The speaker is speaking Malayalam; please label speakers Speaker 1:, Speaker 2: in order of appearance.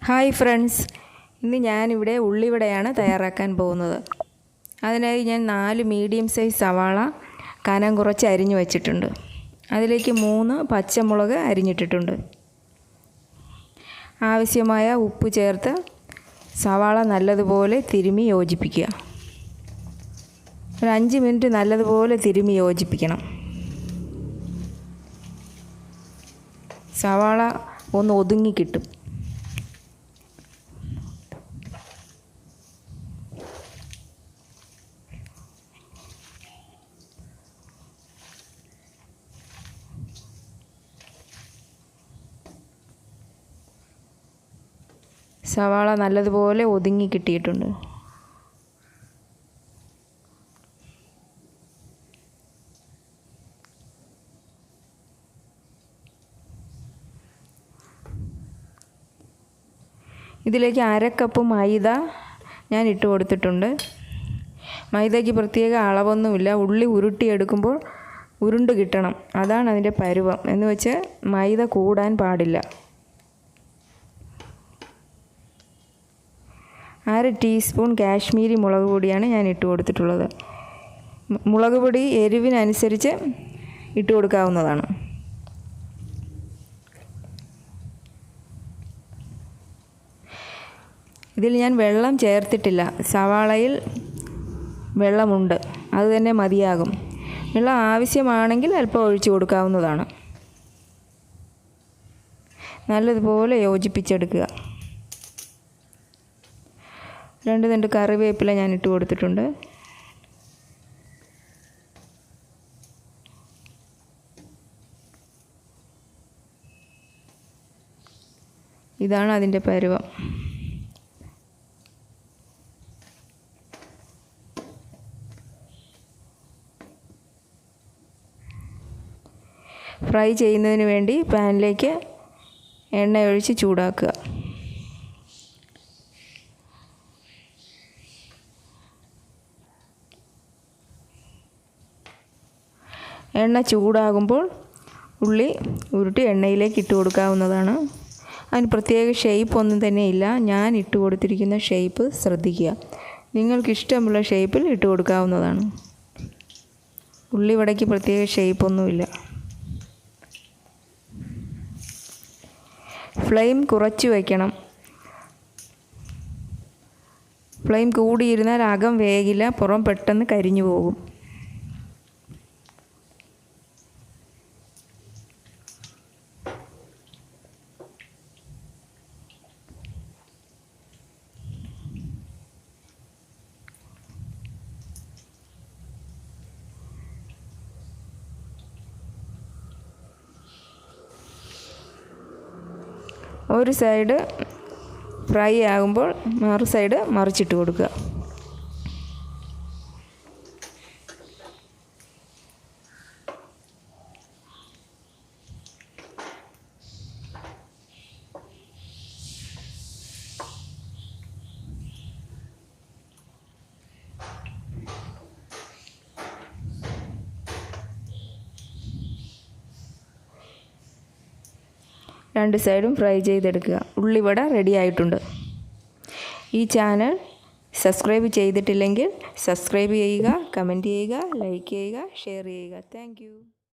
Speaker 1: ഹായ് ഫ്രണ്ട്സ്, ഇന്ന് ഞാനിവിടെ ഉള്ളിവടയാണ് തയ്യാറാക്കാൻ പോകുന്നത്. അതിനായി ഞാൻ 4 മീഡിയം സൈസ് സവാള കനം കുറച്ച് അരിഞ്ഞു വച്ചിട്ടുണ്ട്. അതിലേക്ക് 3 പച്ചമുളക് അരിഞ്ഞിട്ടിട്ടുണ്ട്. ആവശ്യമായ ഉപ്പ് ചേർത്ത് സവാള നല്ലതുപോലെ തിരുമ്മി യോജിപ്പിക്കുക. ഒരു 5 മിനിറ്റ് നല്ലതുപോലെ തിരുമ്മി യോജിപ്പിക്കണം. സവാള ഒന്ന് ഒതുങ്ങി കിട്ടും. സവാള നല്ലതുപോലെ ഒതുങ്ങി കിട്ടിയിട്ടുണ്ട്. ഇതിലേക്ക് 1/2 കപ്പ് മൈദ ഞാൻ ഇട്ട് കൊടുത്തിട്ടുണ്ട്. മൈദയ്ക്ക് പ്രത്യേക അളവൊന്നുമില്ല. ഉള്ളി ഉരുട്ടിയെടുക്കുമ്പോൾ ഉരുണ്ട് കിട്ടണം, അതാണ് അതിൻ്റെ പരുവം. എന്ന് വെച്ച് മൈദ കൂടാൻ പാടില്ല. 1/2 ടീസ്പൂൺ കാശ്മീരി മുളക് പൊടിയാണ് ഞാൻ ഇട്ട് കൊടുത്തിട്ടുള്ളത്. മുളക് പൊടി എരിവിനനുസരിച്ച് ഇട്ട് കൊടുക്കാവുന്നതാണ്. ഇതിൽ ഞാൻ വെള്ളം ചേർത്തിട്ടില്ല. സവാളയിൽ വെള്ളമുണ്ട്, അത് തന്നെ മതിയാകും. വെള്ളം ആവശ്യമാണെങ്കിൽ അല്പം ഒഴിച്ചു കൊടുക്കാവുന്നതാണ്. നല്ലതുപോലെ യോജിപ്പിച്ചെടുക്കുക. 2 തണ്ട് കറിവേപ്പില ഞാൻ ഇട്ട് കൊടുത്തിട്ടുണ്ട്. ഇതാണ് അതിൻ്റെ പരുവം. ഫ്രൈ ചെയ്യുന്നതിന് വേണ്ടി പാനിലേക്ക് എണ്ണ ഒഴിച്ച് ചൂടാക്കുക. എണ്ണ ചൂടാകുമ്പോൾ ഉള്ളി ഉരുട്ടി എണ്ണയിലേക്ക് ഇട്ട് കൊടുക്കാവുന്നതാണ്. അതിന് പ്രത്യേക ഷേപ്പ് ഒന്നും തന്നെ ഇല്ല. ഞാൻ ഇട്ട് കൊടുത്തിരിക്കുന്ന ഷേപ്പ് ശ്രദ്ധിക്കുക. നിങ്ങൾക്കിഷ്ടമുള്ള ഷേപ്പിൽ ഇട്ട് കൊടുക്കാവുന്നതാണ്. ഉള്ളിവടയ്ക്ക് പ്രത്യേക ഷേപ്പൊന്നുമില്ല. ഫ്ലെയിം കുറച്ച് വയ്ക്കണം. ഫ്ലെയിം കൂടിയിരുന്നാൽ അകം വേകില്ല, പുറം പെട്ടെന്ന് കരിഞ്ഞു പോകും. ഒരു സൈഡ് ഫ്രൈ ആകുമ്പോൾ മറു സൈഡ് മറിച്ചിട്ട് കൊടുക്കുക. രണ്ട് സൈഡും ഫ്രൈ ചെയ്തെടുക്കുക. ഉള്ളിവട റെഡി ആയിട്ടുണ്ട്. ഈ ചാനൽ സബ്സ്ക്രൈബ് ചെയ്തിട്ടില്ലെങ്കിൽ സബ്സ്ക്രൈബ് ചെയ്യുക, കമൻറ്റ് ചെയ്യുക, ലൈക്ക് ചെയ്യുക, ഷെയർ ചെയ്യുക. താങ്ക്